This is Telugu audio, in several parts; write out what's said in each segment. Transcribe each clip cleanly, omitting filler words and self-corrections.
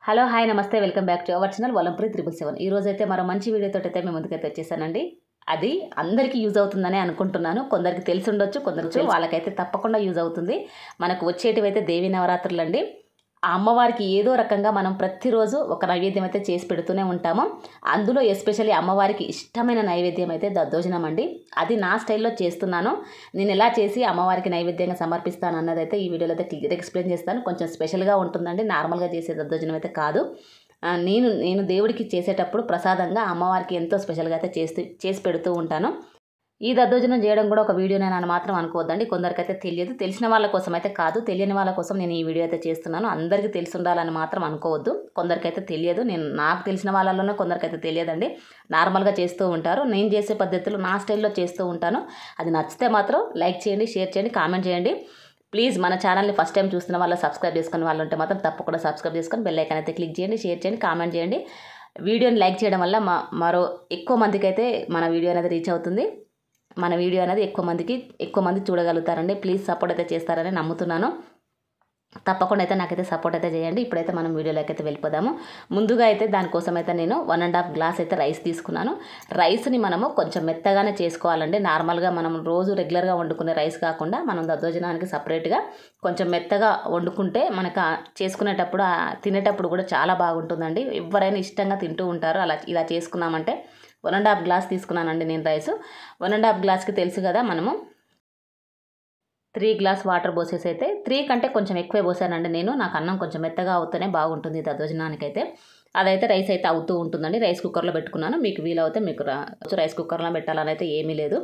హలో హాయ్ నమస్తే welcome back to our channel Valampuri 777. ఈ రోజు అయితే మరో మంచి వీడియోతో అయితే మేము ముందుకైతే వచ్చేసానండి. అది అందరికీ యూజ్ అవుతుందని అనుకుంటున్నాను. కొందరికి తెలిసి ఉండొచ్చు, కొందరికి వాళ్ళకైతే తప్పకుండా యూజ్ అవుతుంది. మనకు వచ్చేటివైతే దేవీ నవరాత్రులు అండి. ఆ అమ్మవారికి ఏదో రకంగా మనం ప్రతిరోజు ఒక నైవేద్యం అయితే చేసి పెడుతూనే ఉంటాము. అందులో ఎస్పెషల్లీ అమ్మవారికి ఇష్టమైన నైవేద్యం అయితే దద్దోజనం అండి. అది నా స్టైల్లో చేస్తున్నాను. నేను ఎలా చేసి అమ్మవారికి నైవేద్యంగా సమర్పిస్తాను అన్నదైతే ఈ వీడియోలో అయితే క్లియర్ ఎక్స్ప్లెయిన్ చేస్తాను. కొంచెం స్పెషల్గా ఉంటుందండి, నార్మల్గా చేసే దద్దోజనం అయితే కాదు. నేను దేవుడికి చేసేటప్పుడు ప్రసాదంగా అమ్మవారికి ఎంతో స్పెషల్గా అయితే చేసి పెడుతూ ఉంటాను. ఈ దద్దోజనం చేయడం కూడా ఒక వీడియోనేనని మాత్రం అనుకోవద్దండి. కొందరికైతే తెలియదు, తెలిసిన వాళ్ళ కోసం అయితే కాదు, తెలియని వాళ్ళ కోసం నేను ఈ వీడియో అయితే చేస్తున్నాను. అందరికీ తెలిసి ఉండాలని మాత్రం అనుకోవద్దు. కొందరికైతే తెలియదు, నాకు తెలిసిన వాళ్ళలోనే కొందరికైతే తెలియదండి. నార్మల్గా చేస్తూ ఉంటారు. నేను చేసే పద్ధతులు నా స్టైల్లో చేస్తూ ఉంటాను. అది నచ్చితే మాత్రం లైక్ చేయండి, షేర్ చేయండి, కామెంట్ చేయండి. ప్లీజ్ మన ఛానల్ని ఫస్ట్ టైం చూస్తున్న వాళ్ళు సబ్స్క్రైబ్ చేసుకుని వాళ్ళు ఉంటే మాత్రం తప్పకుండా సబ్స్క్రైబ్ చేసుకొని బెల్ ఐకాన్ అయితే క్లిక్ చేయండి, షేర్ చేయండి, కామెంట్ చేయండి. వీడియోని లైక్ చేయడం వల్ల మరో ఎక్కువ మందికి అయితే మన వీడియో అనేది రీచ్ అవుతుంది. మన వీడియో అనేది ఎక్కువ మంది చూడగలుగుతారండి. ప్లీజ్ సపోర్ట్ అయితే చేస్తారని నమ్ముతున్నాను. తప్పకుండా అయితే నాకైతే సపోర్ట్ అయితే చేయండి. ఇప్పుడైతే మనం వీడియోలోకి అయితే వెళ్ళిపోదాము. ముందుగా అయితే దానికోసం అయితే నేను 1.5 గ్లాస్ అయితే రైస్ తీసుకున్నాను. రైస్ని మనము కొంచెం మెత్తగానే చేసుకోవాలండి. నార్మల్గా మనం రోజు రెగ్యులర్గా వండుకునే రైస్ కాకుండా మనం దద్దోజనానికి సపరేట్గా కొంచెం మెత్తగా వండుకుంటే మనకు చేసుకునేటప్పుడు తినేటప్పుడు కూడా చాలా బాగుంటుందండి. ఎవరైనా ఇష్టంగా తింటూ ఉంటారు. ఇలా చేసుకున్నామంటే 1.5 గ్లాస్ తీసుకున్నానండి నేను రైస్. 1.5 గ్లాస్కి తెలుసు కదా, మనము 3 గ్లాస్ వాటర్ పోసేసి అయితే 3 కంటే కొంచెం ఎక్కువే పోసానండి నేను. నాకు అన్నం కొంచెం మెత్తగా అవుతూనే బాగుంటుంది దద్దోజనానికైతే. అదైతే రైస్ అయితే అవుతూ ఉంటుందండి. రైస్ కుక్కర్లో పెట్టుకున్నాను. మీకు వీలవుతే మీకు రైస్ కుక్కర్లో పెట్టాలని అయితే ఏమీ లేదు.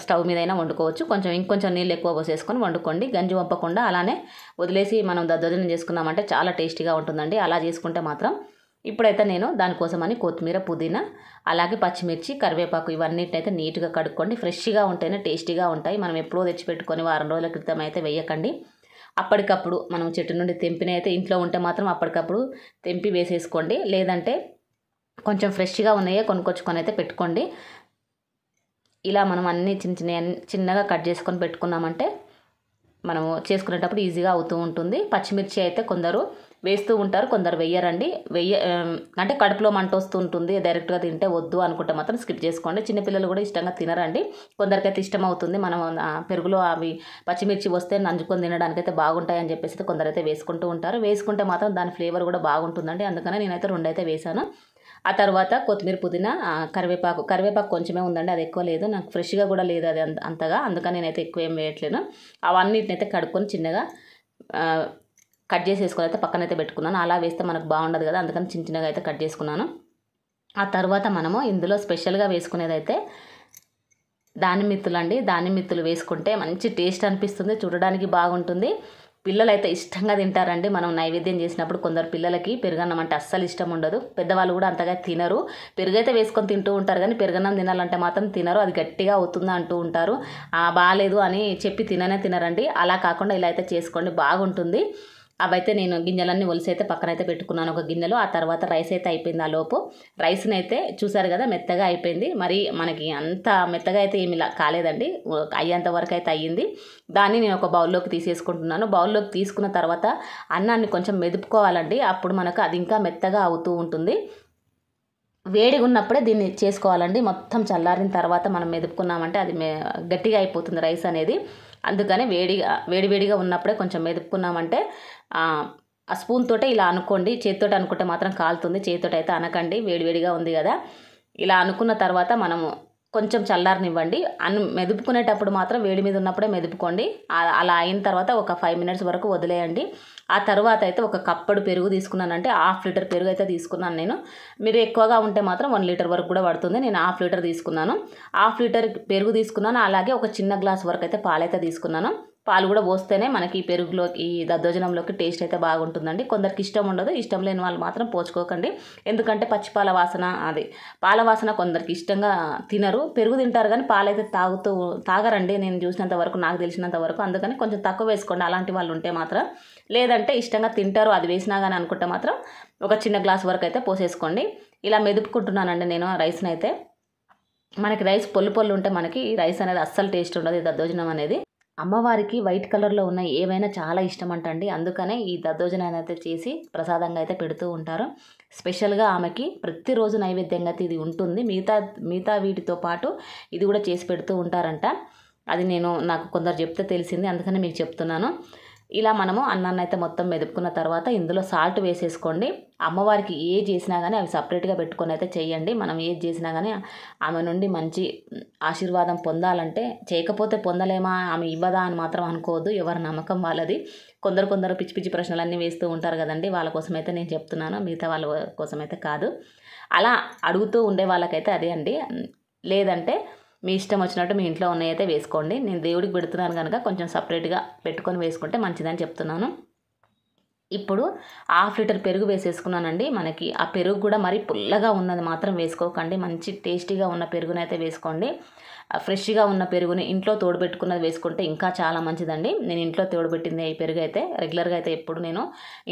స్టవ్ మీద అయినా వండుకోవచ్చు. ఇంకొంచెం నీళ్ళు ఎక్కువ పోసేసుకొని వండుకోండి. గంజి వంపకుండా అలానే వదిలేసి మనం దద్దోజనం చేసుకున్నామంటే చాలా టేస్టీగా ఉంటుందండి. అలా చేసుకుంటే మాత్రం. ఇప్పుడైతే నేను దానికోసమని కొత్తిమీర, పుదీనా, అలాగే పచ్చిమిర్చి, కరివేపాకు ఇవన్నిటినైతే నీట్గా కడుక్కోండి. ఫ్రెష్గా ఉంటేనే టేస్టీగా ఉంటాయి. మనం ఎప్పుడో తెచ్చిపెట్టుకొని వారం రోజుల క్రితం అయితే వేయకండి. అప్పటికప్పుడు మనం చెట్టు నుండి తెంపిన అయితే ఇంట్లో ఉంటే మాత్రం అప్పటికప్పుడు తెంపి వేసేసుకోండి. లేదంటే కొంచెం ఫ్రెష్గా ఉన్నాయే కొనుక్కొచ్చుకొని అయితే పెట్టుకోండి. ఇలా మనం అన్నీ చిన్నగా కట్ చేసుకొని పెట్టుకున్నామంటే మనము చేసుకునేటప్పుడు ఈజీగా అవుతూ ఉంటుంది. పచ్చిమిర్చి అయితే కొందరు వేస్తూ ఉంటారు, కొందరు వెయ్యరండి. అంటే కడుపులో మంట వస్తూ ఉంటుంది, డైరెక్ట్గా తింటే వద్దు అనుకుంటే మాత్రం స్కిప్ చేసుకోండి. చిన్నపిల్లలు కూడా ఇష్టంగా తినరండి. కొందరికైతే ఇష్టం అవుతుంది. మనం పెరుగులో అవి పచ్చిమిర్చి వస్తే నంజుకొని తినడానికైతే బాగుంటాయని చెప్పేసి కొందరైతే వేసుకుంటూ ఉంటారు. వేసుకుంటే మాత్రం దాని ఫ్లేవర్ కూడా బాగుంటుందండి. అందుకనే నేనైతే 2 అయితే వేసాను. ఆ తర్వాత కొత్తిమీర, పుదీనా, కరివేపాకు కొంచెమే ఉందండి, అది ఎక్కువ లేదు. నాకు ఫ్రెష్గా కూడా లేదు అది అంతగా, అందుకని నేనైతే ఎక్కువ ఏం వేయట్లేను. అవన్నిటినైతే కడుక్కొని చిన్నగా కట్ చేసేసుకొని అయితే పక్కనైతే పెట్టుకున్నాను. అలా వేస్తే మనకు బాగుండదు కదా, అందుకని చిన్నగా అయితే కట్ చేసుకున్నాను. ఆ తర్వాత మనము ఇందులో స్పెషల్గా వేసుకునేదైతే దానిమ్మిత్తులు అండి. దానిమ్మిత్తులు వేసుకుంటే మంచి టేస్ట్ అనిపిస్తుంది, చూడడానికి బాగుంటుంది. పిల్లలు అయితే ఇష్టంగా తింటారండి. మనం నైవేద్యం చేసినప్పుడు కొందరు పిల్లలకి పెరుగన్నం అంటే అస్సలు ఇష్టం ఉండదు. పెద్దవాళ్ళు కూడా అంతగా తినరు. పెరుగైతే వేసుకొని తింటూ ఉంటారు కానీ పెరుగన్నం తినాలంటే మాత్రం తినరు. అది గట్టిగా అవుతుందా అంటూ ఉంటారు. బాగాలేదు అని చెప్పి తినరండి. అలా కాకుండా ఇలా అయితే చేసుకోండి, బాగుంటుంది. అవైతే నేను గింజలన్నీ ఒలిసి అయితే పక్కనైతే పెట్టుకున్నాను ఒక గిన్నెలో. ఆ తర్వాత రైస్ అయితే అయిపోయింది. ఆ లోపు రైస్ని అయితే చూసారు కదా, మెత్తగా అయిపోయింది. మరి మనకి అంత మెత్తగా అయితే ఏమి కాలేదండి, అయ్యేంత వరకు అయితే అయ్యింది. దాన్ని నేను ఒక బౌల్లోకి తీసేసుకుంటున్నాను. బౌల్లోకి తీసుకున్న తర్వాత అన్నాన్ని కొంచెం మెదుపుకోవాలండి. అప్పుడు మనకు అది ఇంకా మెత్తగా అవుతూ ఉంటుంది. వేడిగా ఉన్నప్పుడే దీన్ని చేసుకోవాలండి. మొత్తం చల్లారిన తర్వాత మనం మెదుపుకున్నామంటే అది గట్టిగా అయిపోతుంది రైస్ అనేది. అందుకని వేడివేడిగా ఉన్నప్పుడే కొంచెం మెదుపుకున్నామంటే ఆ స్పూన్ తోటే ఇలా అనుకోండి. చేతితోటి అనుకుంటే మాత్రం కాలుతుంది, చేతితోటి అయితే అనకండి. వేడివేడిగా ఉంది కదా, ఇలా అనుకున్న తర్వాత మనము కొంచెం చల్లారనివ్వండి. మెదుపుకునేటప్పుడు మాత్రం వేడి మీద ఉన్నప్పుడే మెదుపుకోండి. అలా అయిన తర్వాత ఒక 5 మినిట్స్ వరకు వదిలేయండి. ఆ తర్వాత అయితే ఒక కప్పడు పెరుగు తీసుకున్నానంటే 1/2 లీటర్ పెరుగు అయితే తీసుకున్నాను నేను. మీరు ఎక్కువగా ఉంటే మాత్రం 1 లీటర్ వరకు కూడా పడుతుంది. నేను 1/2 లీటర్ తీసుకున్నాను. 1/2 లీటర్ పెరుగు తీసుకున్నాను. అలాగే ఒక చిన్న గ్లాస్ వరకు అయితే పాలైతే తీసుకున్నాను. పాలు కూడా పోస్తేనే మనకి ఈ పెరుగులోకి, ఈ దద్దోజనంలోకి టేస్ట్ అయితే బాగుంటుందండి. కొందరికి ఇష్టం ఉండదు. ఇష్టం లేని వాళ్ళు మాత్రం పోచుకోకండి. ఎందుకంటే పచ్చిపాల వాసన, పాల వాసన కొందరికి ఇష్టంగా తినరు. పెరుగు తింటారు కానీ పాలైతే తాగరండి నేను చూసినంత వరకు, నాకు తెలిసినంత వరకు. అందుకని కొంచెం తక్కువ వేసుకోండి అలాంటి వాళ్ళు ఉంటే మాత్రం. లేదంటే ఇష్టంగా తింటారు అది వేసినా కానీ అనుకుంటే మాత్రం ఒక చిన్న గ్లాస్ వరకు అయితే పోసేసుకోండి. ఇలా మెదుపుకుంటున్నానండి నేను రైస్ని అయితే. మనకి రైస్ పొల్లు ఉంటే మనకి రైస్ అనేది అస్సలు టేస్ట్ ఉండదు, దద్దోజనం అనేది. అమ్మవారికి వైట్ కలర్లో ఉన్న ఏవైనా చాలా ఇష్టం అంటండి. అందుకనే ఈ దద్దోజనాన్ని అయితే చేసి ప్రసాదంగా అయితే పెడుతూ ఉంటారు. స్పెషల్గా ఆమెకి ప్రతిరోజు నైవేద్యంగా అయితే ఇది ఉంటుంది. మిగతా వీటితో పాటు ఇది కూడా చేసి పెడుతూ ఉంటారంట. అది నాకు కొందరు చెప్తే తెలిసింది, అందుకని మీకు చెప్తున్నాను. ఇలా మనము అన్నాన్ని అయితే మొత్తం మెదుపుకున్న తర్వాత ఇందులో సాల్ట్ వేసేసుకోండి. అమ్మవారికి ఏది చేసినా కానీ అవి సపరేట్గా పెట్టుకొని అయితే చేయండి. మనం ఏది చేసినా కానీ ఆమె నుండి మంచి ఆశీర్వాదం పొందాలంటే, చేయకపోతే పొందలేమా, ఆమె ఇవ్వదా అని మాత్రం అనుకోవద్దు. ఎవరి నమ్మకం వాళ్ళది. కొందరు పిచ్చి పిచ్చి ప్రశ్నలన్నీ వేస్తూ ఉంటారు కదండి, వాళ్ళ కోసమైతే నేను చెప్తున్నాను, మిగతా వాళ్ళ కోసమైతే కాదు. అలా అడుగుతూ ఉండే వాళ్ళకైతే అదే అండి. లేదంటే మీ ఇష్టం వచ్చినట్టు మీ ఇంట్లో ఉన్నాయైతే వేసుకోండి. నేను దేవుడికి పెడుతున్నాను కనుక కొంచెం సపరేట్గా పెట్టుకొని వేసుకుంటే మంచిదని చెప్తున్నాను. ఇప్పుడు 1/2 లీటర్ పెరుగు వేసేసుకున్నానండి. మనకి ఆ పెరుగు కూడా మరి పుల్లగా ఉన్నది మాత్రం వేసుకోకండి. మంచి టేస్టీగా ఉన్న పెరుగునైతే వేసుకోండి. ఫ్రెష్గా ఉన్న పెరుగుని ఇంట్లో తోడుపెట్టుకున్నది వేసుకుంటే ఇంకా చాలా మంచిదండి. నేను ఇంట్లో తోడుపెట్టింది ఈ పెరుగు అయితే. రెగ్యులర్గా అయితే ఎప్పుడు నేను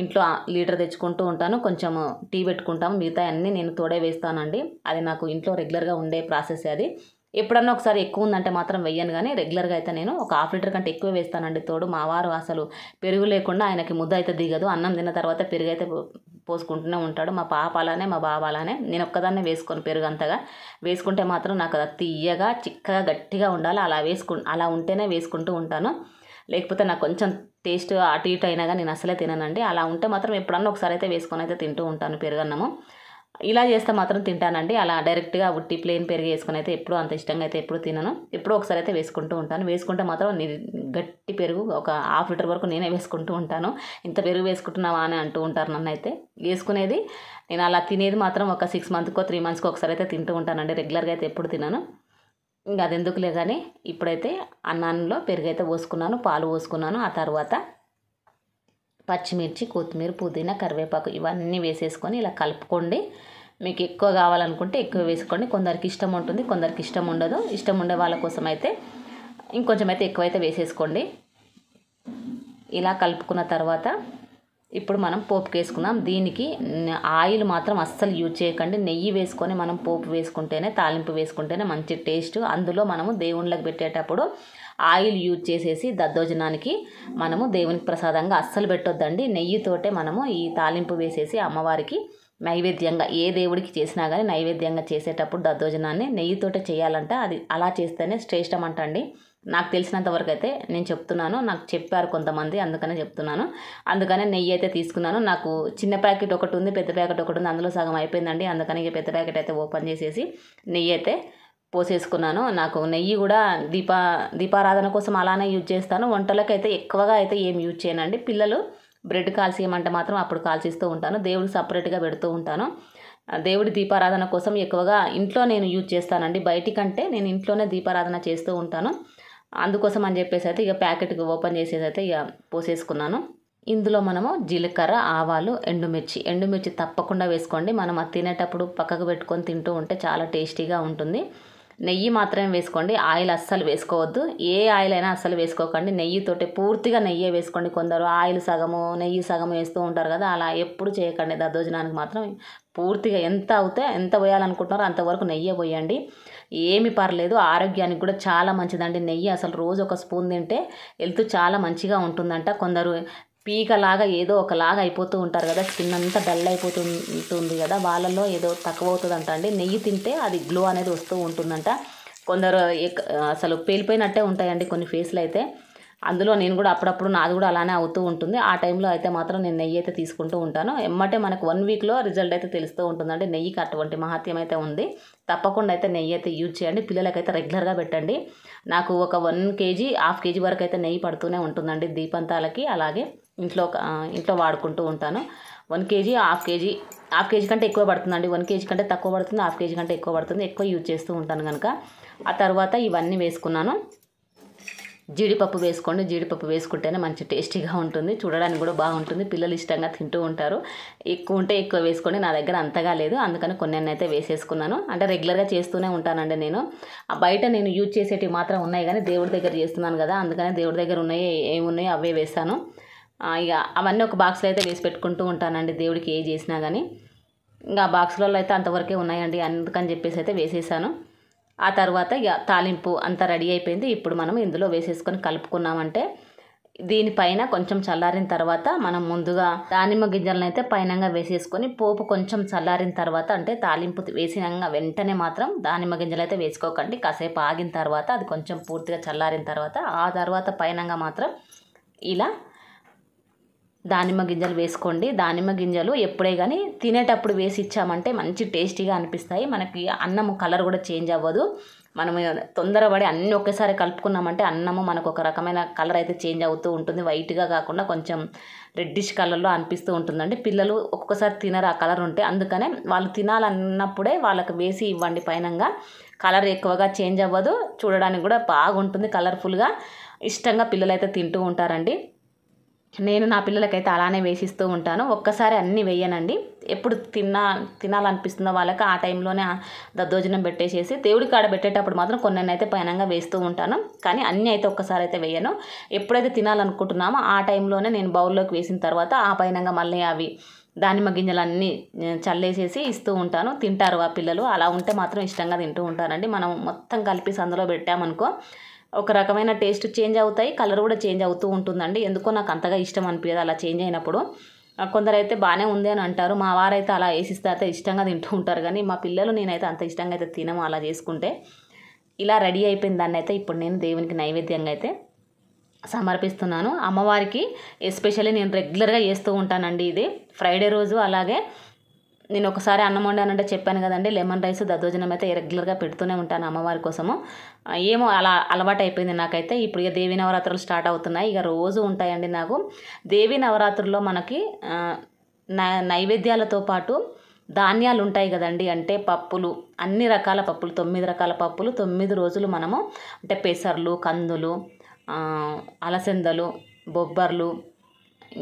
ఇంట్లో లీటర్ తెచ్చుకుంటూ ఉంటాను. కొంచెం టీ పెట్టుకుంటాము, మిగతా అన్నీ నేను తోడే వేస్తానండి. అది నాకు ఇంట్లో రెగ్యులర్గా ఉండే ప్రాసెస్ అది. ఎప్పుడన్నా ఒకసారి ఎక్కువ ఉందంటే మాత్రం వెయ్యను, కానీ రెగ్యులర్గా అయితే నేను ఒక 1/2 లీటర్ కంటే ఎక్కువ వేస్తానండి తోడు. మా వారు అసలు పెరుగు లేకుండా ఆయనకి ముద్ద అయితే దిగదు. అన్నం తిన్న తర్వాత పెరుగు అయితే పోసుకుంటూనే ఉంటాడు. మా పాప అలానే, మా బాబు అలానే. నేను ఒక్కదాన్నే వేసుకొని పెరుగు అంతగా వేసుకుంటే మాత్రం నాకు అది తీయగా చిక్కగా గట్టిగా ఉండాలి. అలా ఉంటేనే వేసుకుంటూ ఉంటాను. లేకపోతే నాకు కొంచెం టేస్ట్ అటు ఇటు అయినా కానీ నేను అసలే తిననండి. అలా ఉంటే మాత్రం ఎప్పుడన్నా ఒకసారి అయితే వేసుకొని అయితే తింటూ ఉంటాను పెరుగన్నము. ఇలా చేస్తే మాత్రం తింటానండి. అలా డైరెక్ట్గా ఉట్టి ప్లెయిన్ పెరుగు వేసుకొని అయితే ఎప్పుడూ అంత ఇష్టంగా అయితే ఎప్పుడు తినను. ఎప్పుడో ఒకసారి అయితే వేసుకుంటూ ఉంటాను. వేసుకుంటే మాత్రం గట్టి పెరుగు ఒక 1/2 లీటర్ వరకు నేనే వేసుకుంటూ ఉంటాను. ఇంత పెరుగు వేసుకుంటున్నావా అని అంటూ ఉంటారు నన్ను అయితే. వేసుకునేది నేను అలా తినేది మాత్రం ఒక 6 మంత్స్కో 3 మంత్స్కో ఒకసారి అయితే తింటూ ఉంటానండి. రెగ్యులర్గా అయితే ఎప్పుడు తినను. ఇంకా అది ఎందుకులే కానీ ఇప్పుడైతే అన్నంలో పెరుగు అయితే పోసుకున్నాను, పాలు పోసుకున్నాను. ఆ తర్వాత పచ్చిమిర్చి, కొత్తిమీర, పుదీనా, కరివేపాకు ఇవన్నీ వేసేసుకొని ఇలా కలుపుకోండి. మీకు ఎక్కువ కావాలనుకుంటే ఎక్కువ వేసుకోండి. కొందరికి ఇష్టం ఉంటుంది, కొందరికి ఇష్టం ఉండదు. ఇష్టం ఉండే వాళ్ళ కోసం అయితే ఇంకొంచెం అయితే ఎక్కువైతే వేసేసుకోండి. ఇలా కలుపుకున్న తర్వాత ఇప్పుడు మనం పోపుకి వేసుకుందాం. దీనికి ఆయిల్ మాత్రం అస్సలు యూజ్ చేయకండి. నెయ్యి వేసుకొని మనం పోపు వేసుకుంటేనే, తాలింపు వేసుకుంటేనే మంచి టేస్ట్. అందులో మనము దేవుళ్ళకి పెట్టేటప్పుడు ఆయిల్ యూజ్ చేసేసి దద్దోజనానికి మనము దేవునికి ప్రసాదంగా అస్సలు పెట్టొద్దండి. నెయ్యితోటే మనము ఈ తాలింపు వేసేసి అమ్మవారికి నైవేద్యంగా, ఏ దేవుడికి చేసినా కానీ నైవేద్యంగా చేసేటప్పుడు దద్దోజనాన్ని నెయ్యితోటే చేయాలంట. అది అలా చేస్తేనే శ్రేష్టం అంటండి. నాకు తెలిసినంత వరకు అయితే నేను చెప్తున్నాను. నాకు చెప్పారు కొంతమంది, అందుకనే చెప్తున్నాను. అందుకనే నెయ్యి అయితే తీసుకున్నాను. నాకు చిన్న ప్యాకెట్ ఒకటి ఉంది, పెద్ద ప్యాకెట్ ఒకటి ఉంది. అందులో సగం అయిపోయిందండి. అందుకని ఇక పెద్ద ప్యాకెట్ అయితే ఓపెన్ చేసేసి నెయ్యి అయితే పోసేసుకున్నాను. నాకు నెయ్యి కూడా దీపారాధన కోసం అలానే యూజ్ చేస్తాను. వంటలకైతే ఎక్కువగా అయితే ఏం యూజ్ చేయనండి. పిల్లలు బ్రెడ్ కాల్చేయమంటే మాత్రం అప్పుడు కాల్చిస్తూ ఉంటాను. దేవుడికి సపరేట్గా పెడుతూ ఉంటాను. దేవుడి దీపారాధన కోసం ఎక్కువగా ఇంట్లో నేను యూజ్ చేస్తానండి. బయటికంటే నేను ఇంట్లోనే దీపారాధన చేస్తూ ఉంటాను. అందుకోసం అని చెప్పేసి అయితే ఇక ప్యాకెట్కి ఓపెన్ చేసేసి అయితే ఇక పోసేసుకున్నాను. ఇందులో మనము జీలకర్ర, ఆవాలు, ఎండుమిర్చి తప్పకుండా వేసుకోండి. మనం అది తినేటప్పుడు పక్కకు పెట్టుకొని తింటూ ఉంటే చాలా టేస్టీగా ఉంటుంది. నెయ్యి మాత్రమే వేసుకోండి. ఆయిల్ అస్సలు వేసుకోవద్దు. ఏ ఆయిల్ అయినా అస్సలు వేసుకోకండి. నెయ్యితోటే పూర్తిగా నెయ్యే వేసుకోండి. కొందరు ఆయిల్ సగము నెయ్యి సగము వేస్తూ ఉంటారు కదా, అలా ఎప్పుడు చేయకండి. దద్దోజనానికి మాత్రం పూర్తిగా ఎంత పోయాలనుకుంటున్నారో అంతవరకు నెయ్యే పోయండి. ఏమి పర్లేదు, ఆరోగ్యానికి కూడా చాలా మంచిదండి నెయ్యి. అసలు రోజు ఒక స్పూన్ తింటే హెల్త్ చాలా మంచిగా ఉంటుందంట. కొందరు పీకలాగా ఏదో ఒకలాగా అయిపోతూ ఉంటారు కదా, స్కిన్ అంతా డల్ అయిపోతుంది కదా, వాళ్ళలో ఏదో తక్కువ అవుతుందంట అండి. నెయ్యి తింటే అది గ్లో అనేది వస్తూ ఉంటుందంట. కొందరు అసలు పేలిపోయినట్టే ఉంటాయండి కొన్ని ఫేస్లు అయితే. అందులో నేను కూడా అప్పుడప్పుడు నాది కూడా అలానే అవుతూ ఉంటుంది. ఆ టైంలో అయితే మాత్రం నేను నెయ్యి అయితే తీసుకుంటూ ఉంటాను. ఎమ్మటే మనకు 1 వీక్లో రిజల్ట్ అయితే తెలుస్తూ ఉంటుందండి. నెయ్యికి అటువంటి మహత్యం అయితే ఉంది. తప్పకుండా అయితే నెయ్యి అయితే యూజ్ చేయండి. పిల్లలకైతే రెగ్యులర్గా పెట్టండి. నాకు ఒక 1 కేజీ 1/2 కేజీ వరకు అయితే నెయ్యి పడుతూనే ఉంటుందండి దీపంతాలకి. అలాగే ఇంట్లో వాడుకుంటూ ఉంటాను. 1 కేజీ 1/2 కేజీ కంటే ఎక్కువ పడుతుందండి. 1 కేజీ కంటే తక్కువ పడుతుంది, 1/2 కేజీ కంటే ఎక్కువ పడుతుంది. ఎక్కువ యూజ్ చేస్తూ ఉంటాను కనుక. ఆ తర్వాత ఇవన్నీ వేసుకున్నాను. జీడిపప్పు వేసుకోండి. జీడిపప్పు వేసుకుంటేనే మంచి టేస్టీగా ఉంటుంది, చూడడానికి కూడా బాగుంటుంది. పిల్లలు ఇష్టంగా తింటూ ఉంటారు. ఎక్కువ ఉంటే ఎక్కువ వేసుకోండి. నా దగ్గర అంతగా లేదు, అందుకని కొన్ని అయితే వేసేసుకున్నాను. అంటే రెగ్యులర్గా చేస్తూనే ఉంటానండి నేను. బయట నేను యూజ్ చేసేటివి మాత్రం ఉన్నాయి, కానీ దేవుడి దగ్గర చేస్తున్నాను కదా, అందుకని దేవుడి దగ్గర ఏమున్నాయో అవే వేస్తాను. ఇక అవన్నీ ఒక బాక్స్లో అయితే వేసి పెట్టుకుంటూ ఉంటానండి, దేవుడికి ఏ చేసినా కానీ. ఇంకా బాక్స్లలో అయితే అంతవరకే ఉన్నాయండి, అందుకని చెప్పేసి అయితే వేసేసాను. ఆ తర్వాత ఇక తాలింపు అంతా రెడీ అయిపోయింది. ఇప్పుడు మనం ఇందులో వేసేసుకొని కలుపుకున్నామంటే దీనిపైన కొంచెం చల్లారిన తర్వాత మనం ముందుగా దానిమ్మ గింజలను అయితే పైనంగా వేసేసుకొని పోపు కొంచెం చల్లారిన తర్వాత అంటే తాలింపు వేసినాక వెంటనే మాత్రం దానిమ్మ గింజలు అయితే వేసుకోకండి. కాసేపు ఆగిన తర్వాత అది కొంచెం పూర్తిగా చల్లారిన తర్వాత ఆ తర్వాత పైనంగా మాత్రం ఇలా దానిమ్మ గింజలు వేసుకోండి. దానిమ్మ గింజలు ఎప్పుడే కానీ తినేటప్పుడు వేసి ఇచ్చామంటే మంచి టేస్టీగా అనిపిస్తాయి. మనకి అన్నం కలర్ కూడా చేంజ్ అవ్వదు. మనం తొందరపడి అన్నీ ఒకేసారి కలుపుకున్నామంటే అన్నము మనకు ఒక రకమైన కలర్ అయితే చేంజ్ అవుతూ ఉంటుంది. వైట్గా కాకుండా కొంచెం రెడ్డిష్ కలర్లో అనిపిస్తూ ఉంటుందండి. పిల్లలు ఒక్కొక్కసారి తినరు ఆ కలర్ ఉంటే, అందుకనే వాళ్ళు తినాలన్నప్పుడే వాళ్ళకి వేసి ఇవ్వండి. పైనంగా కలర్ ఎక్కువగా చేంజ్ అవ్వదు, చూడడానికి కూడా బాగుంటుంది, కలర్ఫుల్గా ఇష్టంగా పిల్లలు అయితే తింటూ ఉంటారండి. నేను నా పిల్లలకైతే అలానే వేసిస్తూ ఉంటాను. ఒక్కసారి అన్నీ వేయనండి. ఎప్పుడు తినాలనిపిస్తుందో వాళ్ళకి ఆ టైంలోనే దద్దోజనం పెట్టేసేసి దేవుడి కాడ పెట్టేటప్పుడు మాత్రం కొన్ని అయితే పైనంగా వేస్తూ ఉంటాను. కానీ అన్నీ అయితే ఒక్కసారి అయితే వేయను. ఎప్పుడైతే తినాలనుకుంటున్నామో ఆ టైంలోనే నేను బౌల్లోకి వేసిన తర్వాత ఆ పైనంగా మళ్ళీ అవి దానిమ్మ గింజలన్నీ చల్లేసేసి ఇస్తూ ఉంటాను. తింటారు ఆ పిల్లలు. అలా ఉంటే మాత్రం ఇష్టంగా తింటూ ఉంటారండి. మనం మొత్తం కలిపి అందులో పెట్టామనుకో ఒక రకమైన టేస్ట్ చేంజ్ అవుతాయి, కలర్ కూడా చేంజ్ అవుతూ ఉంటుందండి. ఎందుకో నాకు అంతగా ఇష్టం అనిపించదు అలా చేంజ్ అయినప్పుడు. కొందరైతే బాగానే ఉంది అని అంటారు. మా వారైతే అలా వేసిస్తే అయితే ఇష్టంగా తింటూ ఉంటారు. కానీ మా పిల్లలు నేనైతే అంత ఇష్టంగా అయితే తినము అలా చేసుకుంటే. ఇలా రెడీ అయిపోయిన దాన్ని అయితే ఇప్పుడు నేను దేవునికి నైవేద్యంగా అయితే సమర్పిస్తున్నాను. అమ్మవారికి ఎస్పెషల్లీ నేను రెగ్యులర్గా చేస్తూ ఉంటానండి. ఇది ఫ్రైడే రోజు అలాగే నేను ఒకసారి అన్నం వండానంటే చెప్పాను కదండి, లెమన్ రైస్ దద్దోజనం అయితే రెగ్యులర్గా పెడుతూనే ఉంటాను అమ్మవారి కోసము. ఏమో అలా అలవాటు అయిపోయింది నాకైతే. ఇప్పుడు ఇక దేవీ నవరాత్రులు స్టార్ట్ అవుతున్నాయి, ఇక రోజు ఉంటాయండి నాకు. దేవీ నవరాత్రుల్లో మనకి నైవేద్యాలతో పాటు ధాన్యాలు ఉంటాయి కదండి. అంటే పప్పులు, అన్ని రకాల పప్పులు, 9 రకాల పప్పులు 9 రోజులు మనము అంటే పెసర్లు, కందులు, అలసందలు, బొబ్బర్లు,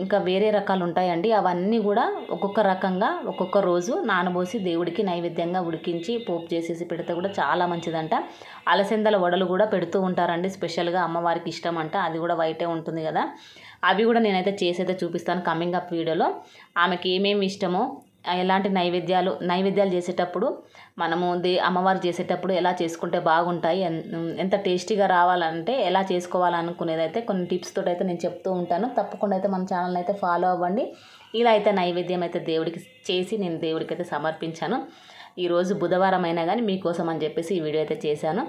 ఇంకా వేరే రకాలు ఉంటాయండి. అవన్నీ కూడా ఒక్కొక్క రకంగా ఒక్కొక్క రోజు నానబోసి దేవుడికి నైవేద్యంగా ఉడికించి పోపు చేసేసి పెడితే కూడా చాలా మంచిదంట. అలసందల వడలు కూడా పెడుతూ ఉంటారండి, స్పెషల్గా అమ్మవారికి ఇష్టం అంట. అది కూడా వైటే ఉంటుంది కదా. అవి కూడా నేనైతే చేసైతే చూపిస్తాను కమింగ్ అప్ వీడియోలో. ఆమెకి ఏమేమి ఇష్టమో, ఎలాంటి నైవేద్యాలు చేసేటప్పుడు మనము అమ్మవారు చేసేటప్పుడు ఎలా చేసుకుంటే బాగుంటాయి, ఎంత టేస్టీగా రావాలంటే ఎలా చేసుకోవాలనుకునేది అయితే కొన్ని టిప్స్ తోటి అయితే నేను చెప్తూ ఉంటాను. తప్పకుండా అయితే మన ఛానల్ని అయితే ఫాలో అవ్వండి. ఇలా అయితే నైవేద్యం అయితే దేవుడికి చేసి నేను దేవుడికి అయితే సమర్పించాను. ఈరోజు బుధవారం అయినా కానీ మీకోసం అని చెప్పేసి ఈ వీడియో అయితే చేశాను.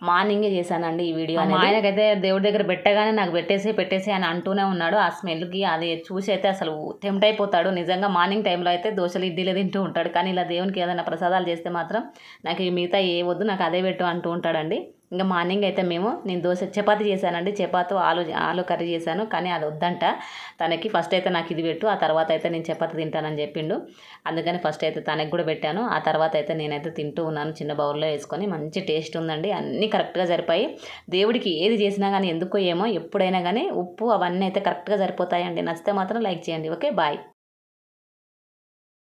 మార్నింగే చేశానండి ఈ వీడియో. ఆయనకైతే దేవుడి దగ్గర పెట్టగానే నాకు పెట్టేసి అని అంటూనే ఉన్నాడు. ఆ స్మెల్కి అది చూసి అయితే అసలు టెంప్ట్ అయిపోతాడు. నిజంగా మార్నింగ్ టైంలో అయితే దోశలు ఇడ్లీలు తింటూ ఉంటాడు. కానీ ఇలా దేవునికి ఏదైనా ప్రసాదాలు చేస్తే మాత్రం నాకు మిగతా ఏ వద్దు, నాకు అదే పెట్టు అంటూ ఉంటాడండి. ఇంకా మార్నింగ్ అయితే నేను చపాతీ చేశానండి. చపాతీ ఆలు కర్రీ చేశాను. కానీ అది వద్దంట తనకి. ఫస్ట్ అయితే నాకు ఇది పెట్టు, ఆ తర్వాత అయితే నేను చపాతీ తింటానని చెప్పిండు. అందుకని ఫస్ట్ అయితే తనకి కూడా పెట్టాను. ఆ తర్వాత అయితే నేనైతే తింటూ ఉన్నాను చిన్న బౌల్లో వేసుకొని. మంచి టేస్ట్ ఉందండి, అన్నీ కరెక్ట్గా సరిపోయి. దేవుడికి ఏది చేసినా కానీ ఎందుకో ఏమో ఎప్పుడైనా కానీ ఉప్పు అవన్నీ అయితే కరెక్ట్గా సరిపోతాయండి. నచ్చితే మాత్రం లైక్ చేయండి. Okay, bye.